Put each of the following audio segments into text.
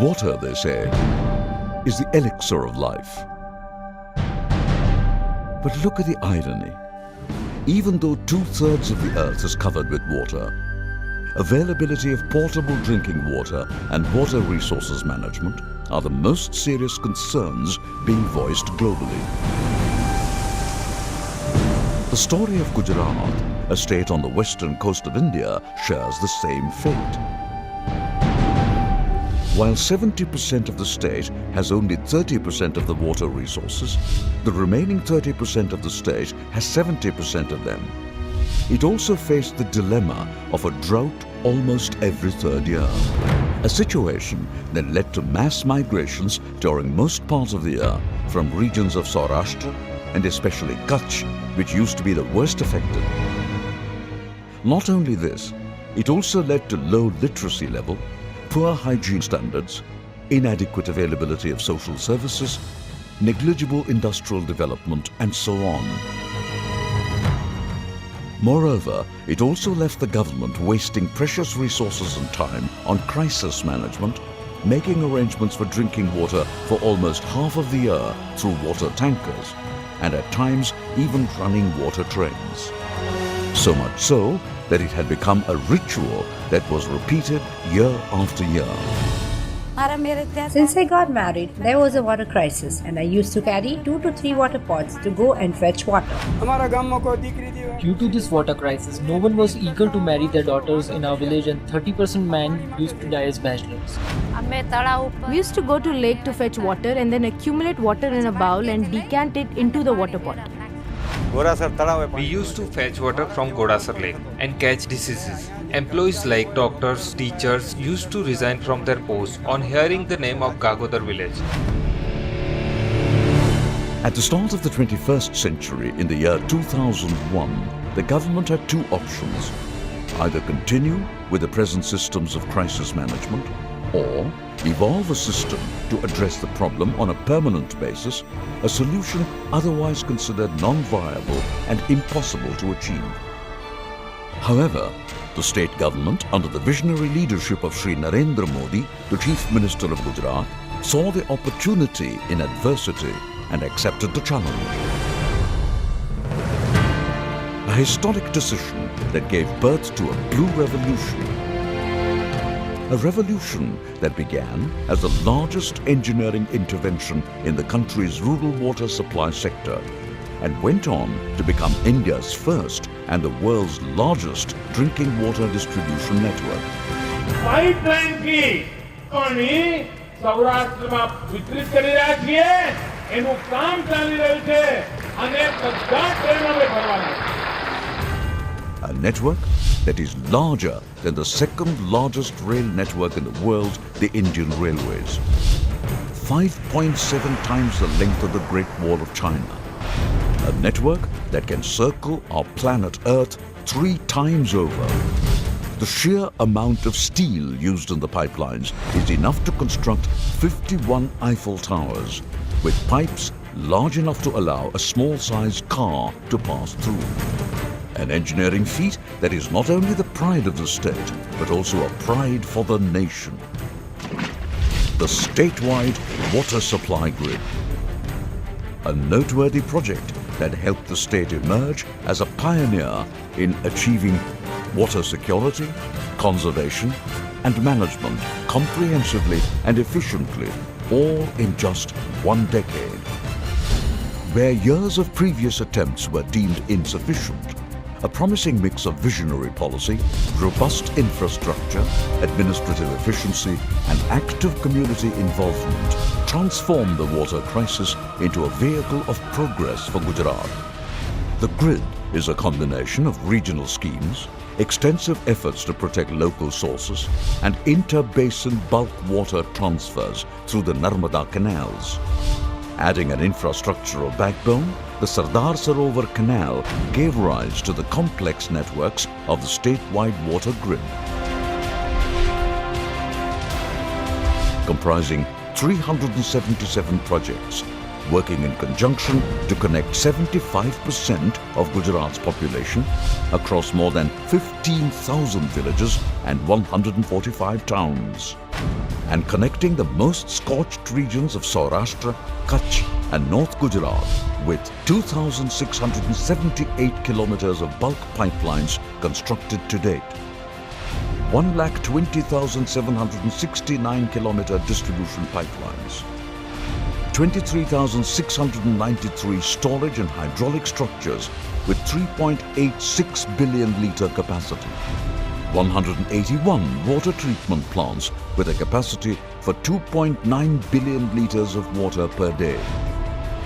Water, they say, is the elixir of life. But look at the irony. Even though 2/3 of the earth is covered with water, availability of portable drinking water and water resources management are the most serious concerns being voiced globally. The story of Gujarat, a state on the western coast of India, shares the same fate. While 70% of the state has only 30% of the water resources, the remaining 30% of the state has 70% of them. It also faced the dilemma of a drought almost every third year, a situation that led to mass migrations during most parts of the year from regions of Saurashtra and especially Kutch, which used to be the worst affected. Not only this, it also led to low literacy level, poor hygiene standards, inadequate availability of social services, negligible industrial development, and so on. Moreover, it also left the government wasting precious resources and time on crisis management, making arrangements for drinking water for almost half of the year through water tankers, and at times even running water trains. So much so that it had become a ritual that was repeated year after year. Since I got married, there was a water crisis and I used to carry 2 to 3 water pots to go and fetch water. Due to this water crisis, no one was eager to marry their daughters in our village and 30% men used to die as bachelors. We used to go to lake to fetch water and then accumulate water in a bowl and decant it into the water pot. We used to fetch water from Godasar Lake and catch diseases. Employees like doctors, teachers used to resign from their posts on hearing the name of Gagodar village. At the start of the 21st century, in the year 2001, the government had two options: either continue with the present systems of crisis management or evolve a system to address the problem on a permanent basis, a solution otherwise considered non-viable and impossible to achieve. However, the state government, under the visionary leadership of Sri Narendra Modi, the Chief Minister of Gujarat, saw the opportunity in adversity and accepted the challenge. A historic decision that gave birth to a blue revolution. A revolution that began as the largest engineering intervention in the country's rural water supply sector and went on to become India's first and the world's largest drinking water distribution network. Pipeline की પાણી સૌરાષ્ટ્રમાં વિતરિત કરી રહ્યા છીએ એનું કામ ચાલી રહ્યું છે અને બધા ટ્રેનોને ભરવાના છે. A network that is larger than the second largest rail network in the world, the Indian Railways. 5.7 times the length of the Great Wall of China. A network that can circle our planet Earth 3 times over. The sheer amount of steel used in the pipelines is enough to construct 51 Eiffel Towers, with pipes large enough to allow a small-sized car to pass through. An engineering feat that is not only the pride of the state, but also a pride for the nation. The statewide water supply grid. A noteworthy project that helped the state emerge as a pioneer in achieving water security, conservation, and management comprehensively and efficiently, all in just 1 decade. Where years of previous attempts were deemed insufficient, a promising mix of visionary policy, robust infrastructure, administrative efficiency, and active community involvement transformed the water crisis into a vehicle of progress for Gujarat. The grid is a combination of regional schemes, extensive efforts to protect local sources, and inter-basin bulk water transfers through the Narmada canals. Adding an infrastructural backbone, the Sardar Sarovar Canal gave rise to the complex networks of the statewide water grid. Comprising 377 projects, working in conjunction to connect 75% of Gujarat's population across more than 15,000 villages and 145 towns, and connecting the most scorched regions of Saurashtra, Kutch and North Gujarat with 2,678 kilometers of bulk pipelines constructed to date, 1,20,769 kilometer distribution pipelines, 23,693 storage and hydraulic structures with 3.86 billion litre capacity, 181 water treatment plants with a capacity for 2.9 billion litres of water per day,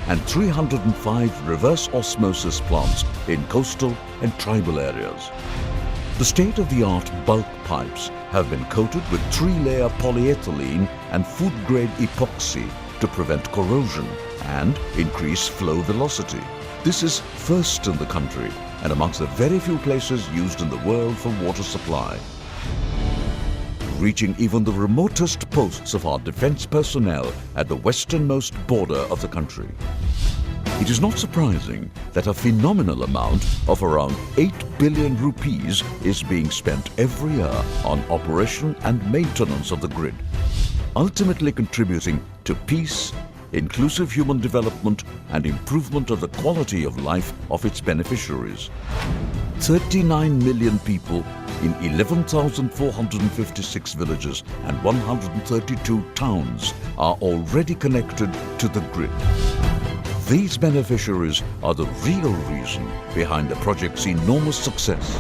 and 305 reverse osmosis plants in coastal and tribal areas. The state-of-the-art bulk pipes have been coated with 3-layer polyethylene and food-grade epoxy to prevent corrosion and increase flow velocity. This is first in the country and amongst the very few places used in the world for water supply, reaching even the remotest posts of our defense personnel at the westernmost border of the country. It is not surprising that a phenomenal amount of around 8 billion rupees is being spent every year on operation and maintenance of the grid, ultimately contributing to peace, inclusive human development and improvement of the quality of life of its beneficiaries. 39 million people in 11,456 villages and 132 towns are already connected to the grid. These beneficiaries are the real reason behind the project's enormous success.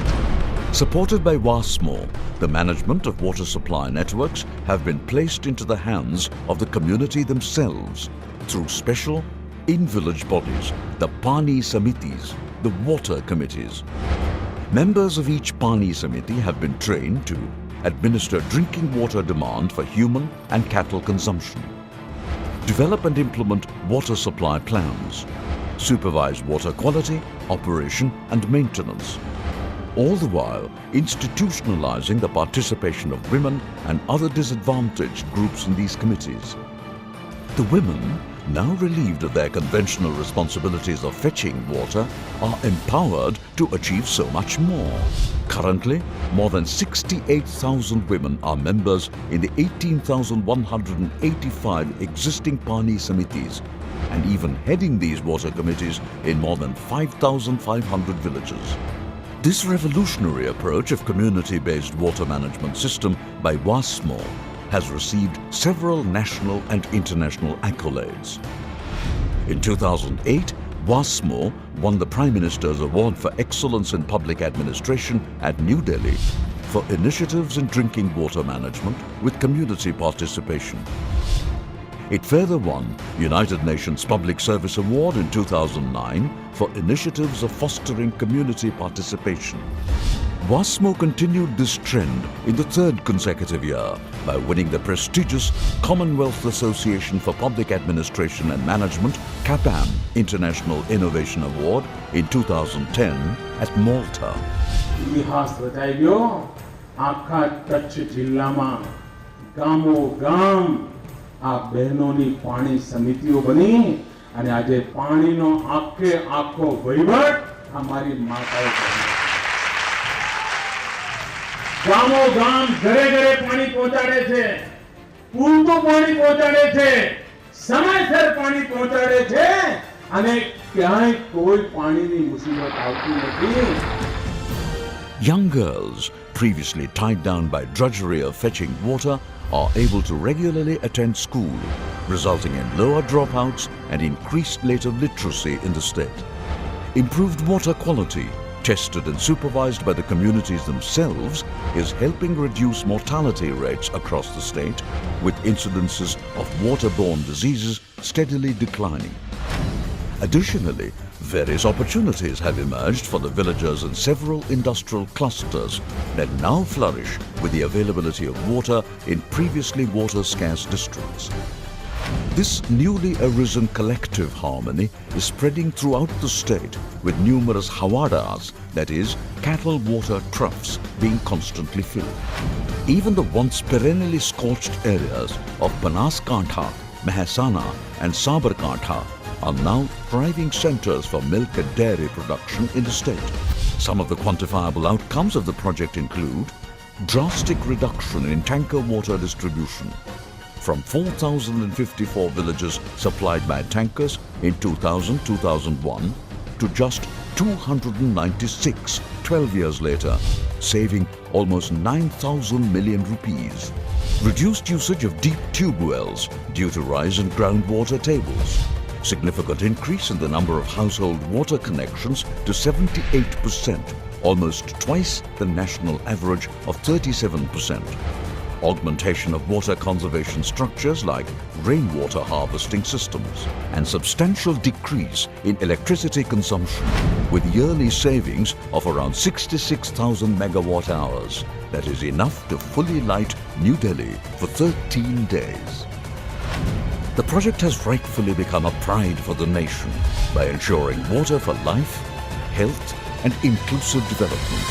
Supported by WASMO, the management of water supply networks have been placed into the hands of the community themselves through special in-village bodies, the Pani Samitis, the water committees. Members of each Pani Samiti have been trained to administer drinking water demand for human and cattle consumption, develop and implement water supply plans, supervise water quality, operation and maintenance, all the while institutionalizing the participation of women and other disadvantaged groups in these committees. The women, now relieved of their conventional responsibilities of fetching water, are empowered to achieve so much more. Currently, more than 68,000 women are members in the 18,185 existing Pani Samitis and even heading these water committees in more than 5,500 villages. This revolutionary approach of community-based water management system by WASMO has received several national and international accolades. In 2008, WASMO won the Prime Minister's Award for Excellence in Public Administration at New Delhi for initiatives in drinking water management with community participation. It further won United Nations Public Service Award in 2009 for initiatives of fostering community participation. WASMO continued this trend in the third consecutive year by winning the prestigious Commonwealth Association for Public Administration and Management CAPAM International Innovation Award in 2010 at Malta. ઇતિહાસ રચાઈ ગયો આખા કચ્છ જિલ્લામાં ગામો ગામ આ બહેનોની પાણી સમિતિઓ બની અને આજે પાણીનો આખે આખો વહીવટ અમારી માતાઓ કરે. ગામો ગામ ઘરે ઘરે પાણી પહોંચાડે છે, પૂરતું પાણી પહોંચાડે છે, સમયસર પાણી પહોંચાડે છે અને ક્યાંય કોઈ પાણીની મુસીબત આવતી નથી. Young girls, previously tied down by drudgery of fetching water, are able to regularly attend school, resulting in lower dropouts and increased rate of literacy in the state. Improved water quality, tested and supervised by the communities themselves, is helping reduce mortality rates across the state, with incidences of waterborne diseases steadily declining. Additionally, various opportunities have emerged for the villagers in several industrial clusters that now flourish with the availability of water in previously water-scarce districts. This newly arisen collective harmony is spreading throughout the state with numerous hawadas, that is, cattle water troughs, being constantly filled. Even the once perennially scorched areas of Banaskantha, Mehsana and Sabarkantha are now thriving centers for milk and dairy production in the state. Some of the quantifiable outcomes of the project include drastic reduction in tanker water distribution from 4,054 villages supplied by tankers in 2000-2001 to just 296 12 years later, saving almost 9,000 million rupees. Reduced usage of deep tube wells due to rise in groundwater tables. Significant increase in the number of household water connections to 78%, almost twice the national average of 37%. Augmentation of water conservation structures like rainwater harvesting systems, and substantial decrease in electricity consumption with yearly savings of around 66,000 megawatt hours. That is enough to fully light New Delhi for 13 days. The project has rightfully become a pride for the nation by ensuring water for life, health and inclusive development.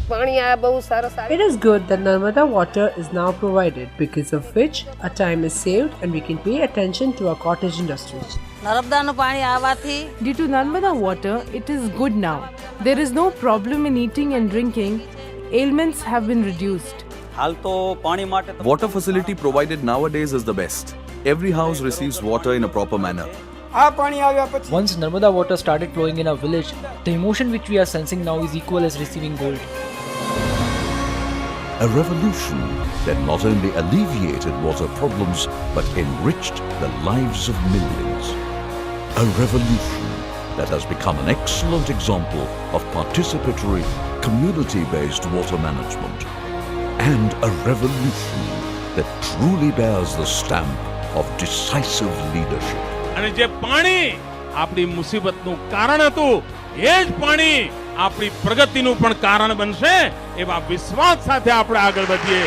It is good that Narmada water is now provided, because of which our time is saved and we can pay attention to our cottage industry. Due to Narmada water, it is good now. There is no problem in eating and drinking. Ailments have been reduced. Water facility provided nowadays is the best. Every house receives water in a proper manner. Once Narmada water started flowing in our village, the emotion which we are sensing now is equal as receiving gold. A revolution that not only alleviated water problems but enriched the lives of millions. A revolution that has become an excellent example of participatory, community-based water management. And a revolution that truly bears the stamp of decisive leadership. અને જે પાણી આપણી મુસીબતનું કારણ હતું, એ જ પાણી આપણી પ્રગતિનું પણ કારણ બનશે, એવા વિશ્વાસ સાથે આપણે આગળ વધીએ.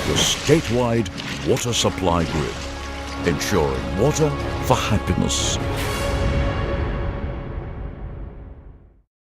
The statewide water supply grid, ensuring water for happiness.